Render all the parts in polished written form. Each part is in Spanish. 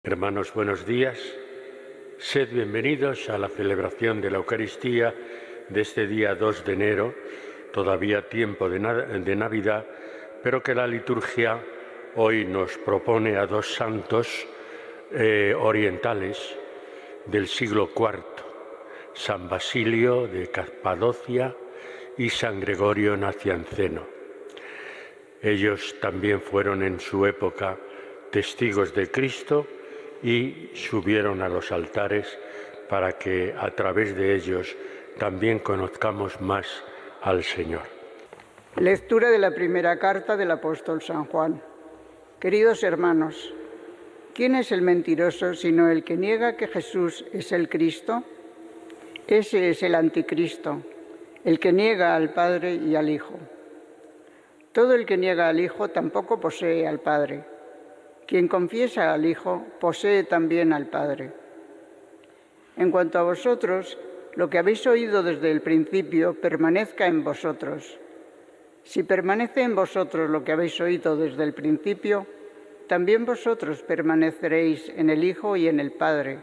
Hermanos, buenos días. Sed bienvenidos a la celebración de la Eucaristía de este día 2 de enero, todavía tiempo de Navidad, pero que la liturgia hoy nos propone a dos santos orientales del siglo IV, San Basilio de Capadocia y San Gregorio Nacianceno. Ellos también fueron en su época testigos de Cristo y subieron a los altares para que a través de ellos también conozcamos más al Señor. Lectura de la primera carta del apóstol San Juan. Queridos hermanos, ¿quién es el mentiroso sino el que niega que Jesús es el Cristo? Ese es el anticristo, el que niega al Padre y al Hijo. Todo el que niega al Hijo tampoco posee al Padre. Quien confiesa al Hijo posee también al Padre. En cuanto a vosotros, lo que habéis oído desde el principio permanezca en vosotros. Si permanece en vosotros lo que habéis oído desde el principio, también vosotros permaneceréis en el Hijo y en el Padre.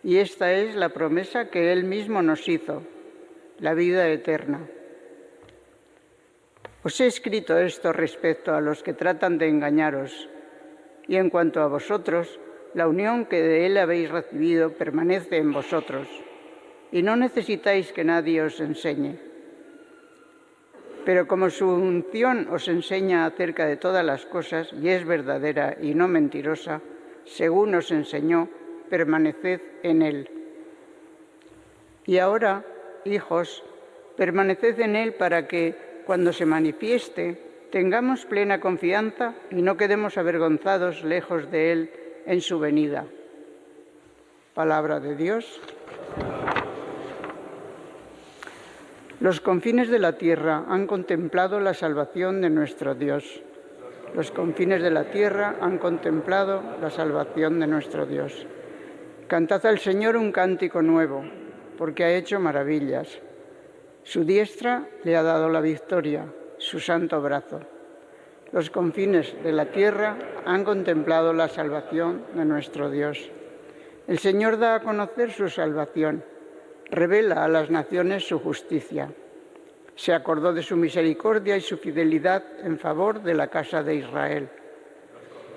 Y esta es la promesa que Él mismo nos hizo, la vida eterna. Os he escrito esto respecto a los que tratan de engañaros. Y en cuanto a vosotros, la unión que de Él habéis recibido permanece en vosotros, y no necesitáis que nadie os enseñe. Pero como su unción os enseña acerca de todas las cosas, y es verdadera y no mentirosa, según os enseñó, permaneced en Él. Y ahora, hijos, permaneced en Él para que, cuando se manifieste, tengamos plena confianza y no quedemos avergonzados lejos de Él en su venida. Palabra de Dios. Los confines de la tierra han contemplado la salvación de nuestro Dios. Los confines de la tierra han contemplado la salvación de nuestro Dios. Cantad al Señor un cántico nuevo, porque ha hecho maravillas. Su diestra le ha dado la victoria, su santo brazo. Los confines de la tierra han contemplado la salvación de nuestro Dios. El Señor da a conocer su salvación, revela a las naciones su justicia. Se acordó de su misericordia y su fidelidad en favor de la casa de Israel.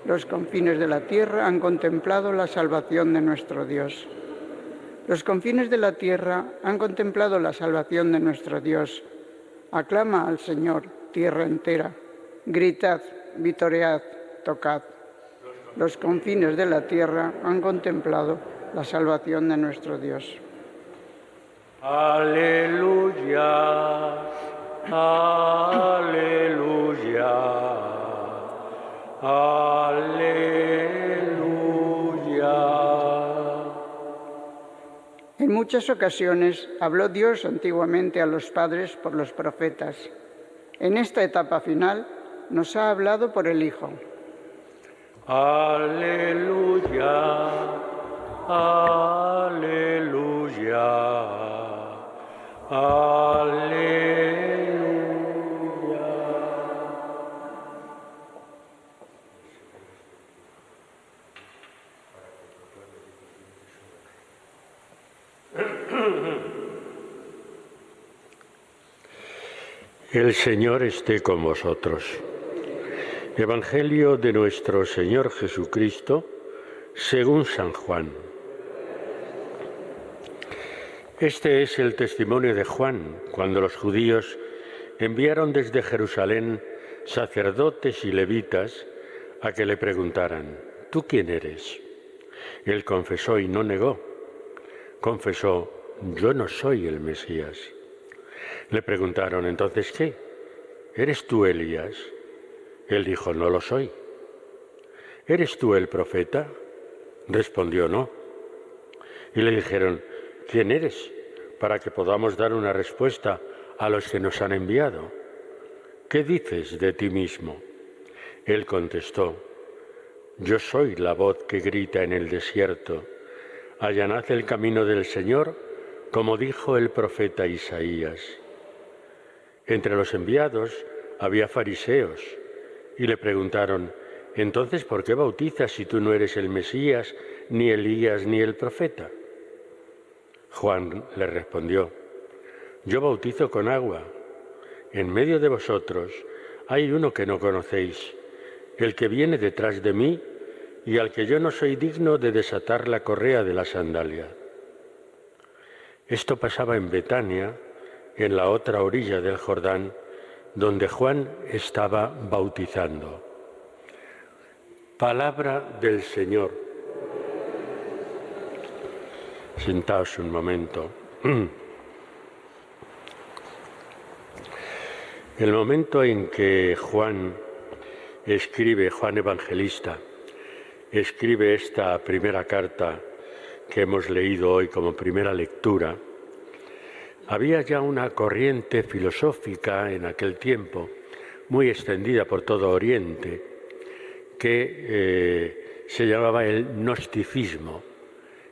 Los confines de la tierra han contemplado la salvación de nuestro Dios. Los confines de la tierra han contemplado la salvación de nuestro Dios. Aclama al Señor, tierra entera. Gritad, vitoread, tocad. Los confines de la tierra han contemplado la salvación de nuestro Dios. Aleluya, aleluya, aleluya. En muchas ocasiones habló Dios antiguamente a los padres por los profetas. En esta etapa final nos ha hablado por el Hijo. Aleluya, aleluya, aleluya. El Señor esté con vosotros. Evangelio de nuestro Señor Jesucristo, según San Juan. Este es el testimonio de Juan, cuando los judíos enviaron desde Jerusalén sacerdotes y levitas a que le preguntaran: ¿tú quién eres? Él confesó y no negó. Confesó: yo no soy el Mesías. Le preguntaron: ¿entonces qué? ¿Eres tú Elías? Él dijo: no lo soy. ¿Eres tú el profeta? Respondió: no. Y le dijeron: ¿quién eres? Para que podamos dar una respuesta a los que nos han enviado. ¿Qué dices de ti mismo? Él contestó: yo soy la voz que grita en el desierto. Allanad el camino del Señor, como dijo el profeta Isaías. Entre los enviados había fariseos y le preguntaron: entonces ¿por qué bautizas si tú no eres el Mesías, ni Elías, ni el profeta? Juan le respondió: yo bautizo con agua. En medio de vosotros hay uno que no conocéis, el que viene detrás de mí y al que yo no soy digno de desatar la correa de la sandalia. Esto pasaba en Betania, en la otra orilla del Jordán, donde Juan estaba bautizando. Palabra del Señor. Sentaos un momento. El momento en que Juan Evangelista, escribe esta primera carta que hemos leído hoy como primera lectura, había ya una corriente filosófica en aquel tiempo, muy extendida por todo Oriente, que se llamaba el gnosticismo,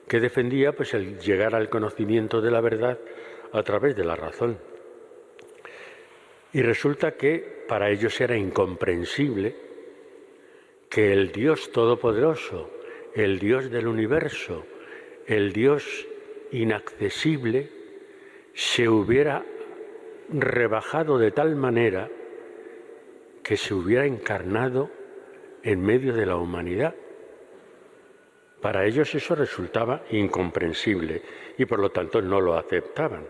que defendía pues, el llegar al conocimiento de la verdad a través de la razón. Y resulta que para ellos era incomprensible que el Dios Todopoderoso, el Dios del universo, el Dios inaccesible, se hubiera rebajado de tal manera que se hubiera encarnado en medio de la humanidad. Para ellos eso resultaba incomprensible y por lo tanto no lo aceptaban.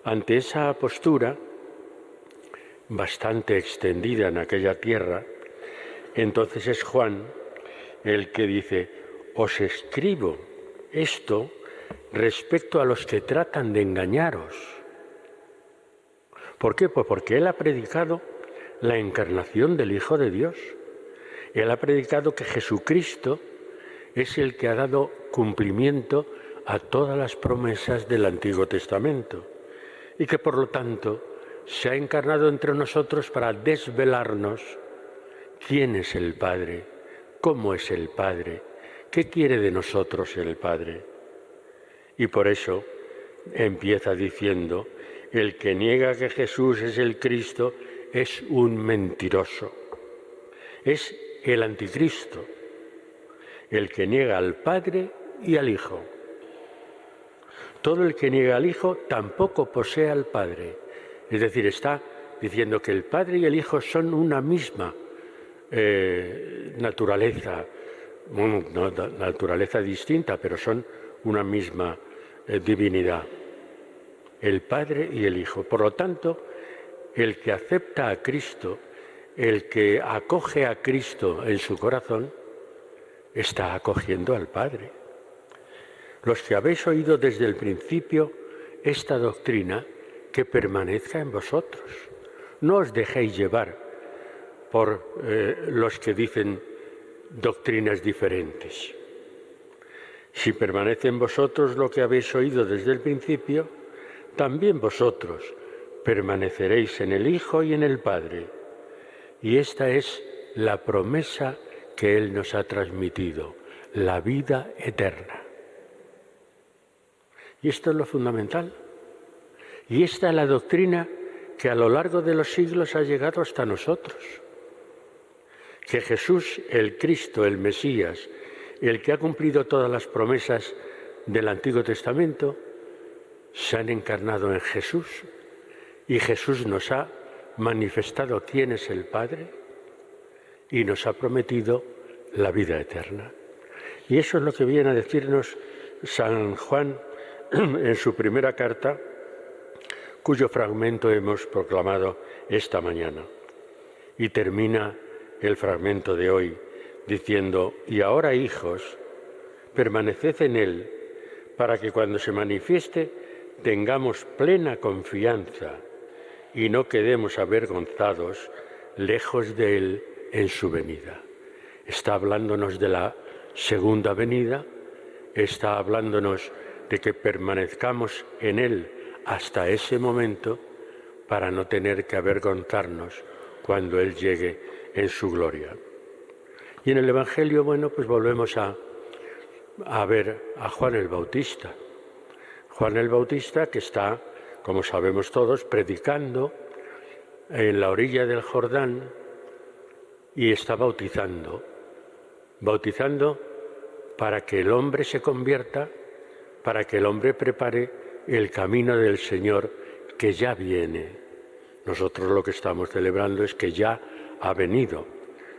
Ante esa postura, bastante extendida en aquella tierra, entonces es Juan el que dice: os escribo esto respecto a los que tratan de engañaros. ¿Por qué? Pues porque él ha predicado la encarnación del Hijo de Dios. Él ha predicado que Jesucristo es el que ha dado cumplimiento a todas las promesas del Antiguo Testamento y que por lo tanto se ha encarnado entre nosotros para desvelarnos quién es el Padre, cómo es el Padre, qué quiere de nosotros el Padre. Y por eso empieza diciendo: el que niega que Jesús es el Cristo es un mentiroso, es el anticristo, el que niega al Padre y al Hijo. Todo el que niega al Hijo tampoco posee al Padre. Es decir, está diciendo que el Padre y el Hijo son una misma naturaleza, no, naturaleza distinta, pero son una misma divinidad, el Padre y el Hijo. Por lo tanto, el que acepta a Cristo, el que acoge a Cristo en su corazón, está acogiendo al Padre. Los que habéis oído desde el principio esta doctrina, que permanezca en vosotros. No os dejéis llevar por los que dicen doctrinas diferentes. Si permanece en vosotros lo que habéis oído desde el principio, también vosotros permaneceréis en el Hijo y en el Padre. Y esta es la promesa que Él nos ha transmitido, la vida eterna. Y esto es lo fundamental. Y esta es la doctrina que a lo largo de los siglos ha llegado hasta nosotros. Que Jesús, el Cristo, el Mesías, el que ha cumplido todas las promesas del Antiguo Testamento, se han encarnado en Jesús y Jesús nos ha manifestado quién es el Padre y nos ha prometido la vida eterna. Y eso es lo que viene a decirnos San Juan en su primera carta, cuyo fragmento hemos proclamado esta mañana. Y termina el fragmento de hoy diciendo: y ahora, hijos, permaneced en Él, para que cuando se manifieste tengamos plena confianza y no quedemos avergonzados lejos de Él en su venida. Está hablándonos de la segunda venida, está hablándonos de que permanezcamos en Él hasta ese momento para no tener que avergonzarnos cuando Él llegue en su gloria. Y en el Evangelio, bueno, pues volvemos a ver a Juan el Bautista. Juan el Bautista que está, como sabemos todos, predicando en la orilla del Jordán y está bautizando para que el hombre se convierta, para que el hombre prepare el camino del Señor que ya viene. Nosotros lo que estamos celebrando es que ya ha venido,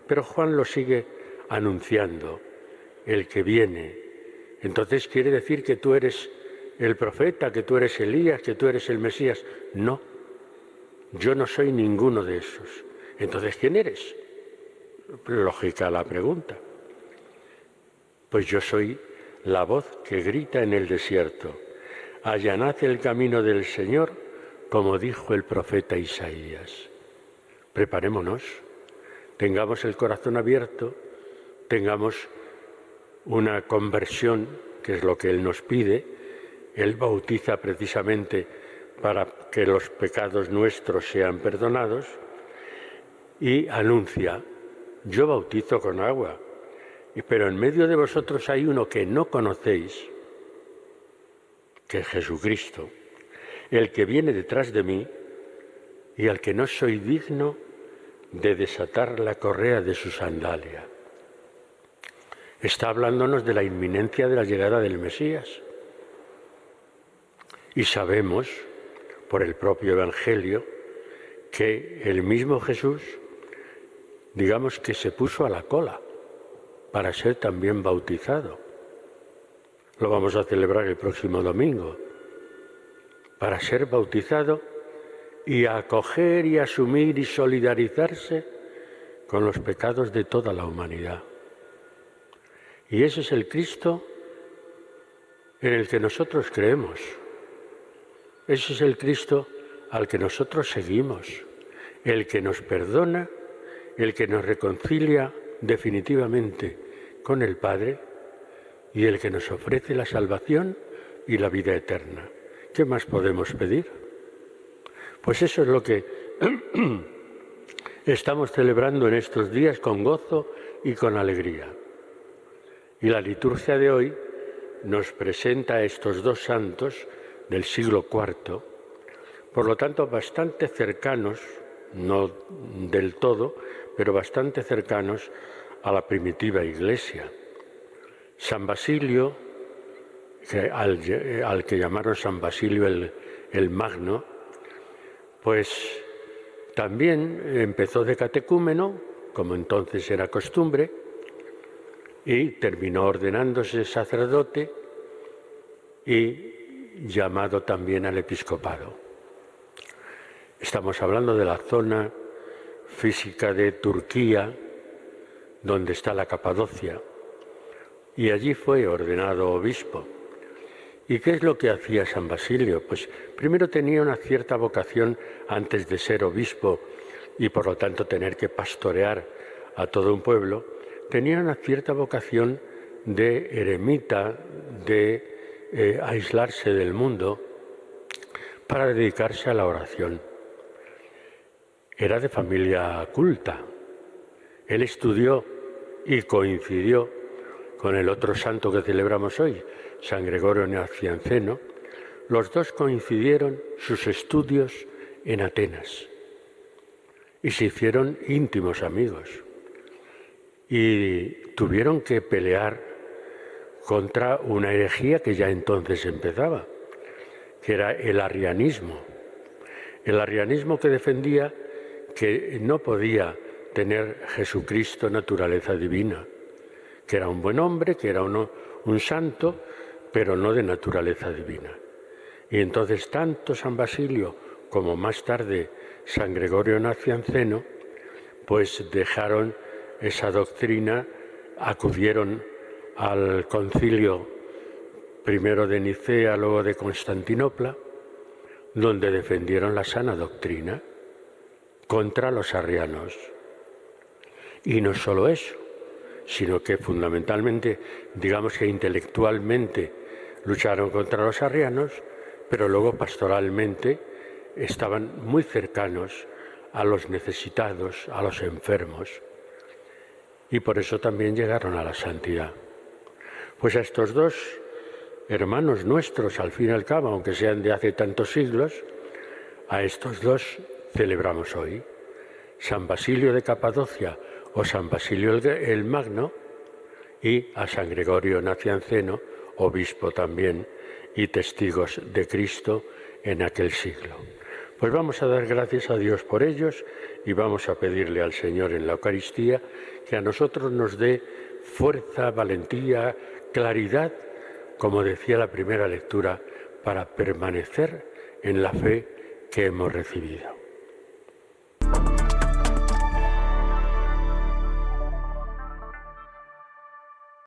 pero Juan lo sigue anunciando, el que viene. Entonces quiere decir que tú eres el profeta, que tú eres Elías, que tú eres el Mesías. No, yo no soy ninguno de esos. Entonces, ¿quién eres? Lógica la pregunta. Pues yo soy la voz que grita en el desierto. Allanad el camino del Señor, como dijo el profeta Isaías. Preparémonos, tengamos el corazón abierto, tengamos una conversión, que es lo que Él nos pide. Él bautiza precisamente para que los pecados nuestros sean perdonados y anuncia, yo bautizo con agua, pero en medio de vosotros hay uno que no conocéis, que es Jesucristo, el que viene detrás de mí y al que no soy digno de desatar la correa de su sandalia. Está hablándonos de la inminencia de la llegada del Mesías. Y sabemos, por el propio Evangelio, que el mismo Jesús, digamos que se puso a la cola para ser también bautizado. Lo vamos a celebrar el próximo domingo. Para ser bautizado y acoger y asumir y solidarizarse con los pecados de toda la humanidad. Y ese es el Cristo en el que nosotros creemos. Ese es el Cristo al que nosotros seguimos, el que nos perdona, el que nos reconcilia definitivamente con el Padre y el que nos ofrece la salvación y la vida eterna. ¿Qué más podemos pedir? Pues eso es lo que estamos celebrando en estos días con gozo y con alegría. Y la liturgia de hoy nos presenta a estos dos santos del siglo IV, por lo tanto bastante cercanos, no del todo, pero bastante cercanos a la primitiva Iglesia. San Basilio, al que llamaron San Basilio el Magno, pues también empezó de catecúmeno, como entonces era costumbre, y terminó ordenándose sacerdote y llamado también al episcopado. Estamos hablando de la zona física de Turquía, donde está la Capadocia, y allí fue ordenado obispo. ¿Y qué es lo que hacía San Basilio? Pues primero tenía una cierta vocación antes de ser obispo y por lo tanto tener que pastorear a todo un pueblo. Tenía una cierta vocación de eremita, de aislarse del mundo para dedicarse a la oración. Era de familia culta. Él estudió y coincidió con el otro santo que celebramos hoy, San Gregorio Nacianceno. Los dos coincidieron sus estudios en Atenas y se hicieron íntimos amigos y tuvieron que pelear contra una herejía que ya entonces empezaba, que era el arrianismo. El arrianismo que defendía que no podía tener Jesucristo naturaleza divina, que era un buen hombre, que era un santo, pero no de naturaleza divina. Y entonces tanto San Basilio como más tarde San Gregorio Nacianceno, pues dejaron esa doctrina, acudieron al concilio primero de Nicea, luego de Constantinopla, donde defendieron la sana doctrina contra los arrianos. Y no solo eso, sino que fundamentalmente, digamos que intelectualmente lucharon contra los arrianos, pero luego pastoralmente estaban muy cercanos a los necesitados, a los enfermos, y por eso también llegaron a la santidad. Pues a estos dos hermanos nuestros, al fin y al cabo, aunque sean de hace tantos siglos, a estos dos celebramos hoy. San Basilio de Capadocia, o San Basilio el Magno, y a San Gregorio Nacianceno, obispo también y testigos de Cristo en aquel siglo. Pues vamos a dar gracias a Dios por ellos y vamos a pedirle al Señor en la Eucaristía que a nosotros nos dé fuerza, valentía, claridad, como decía la primera lectura, para permanecer en la fe que hemos recibido.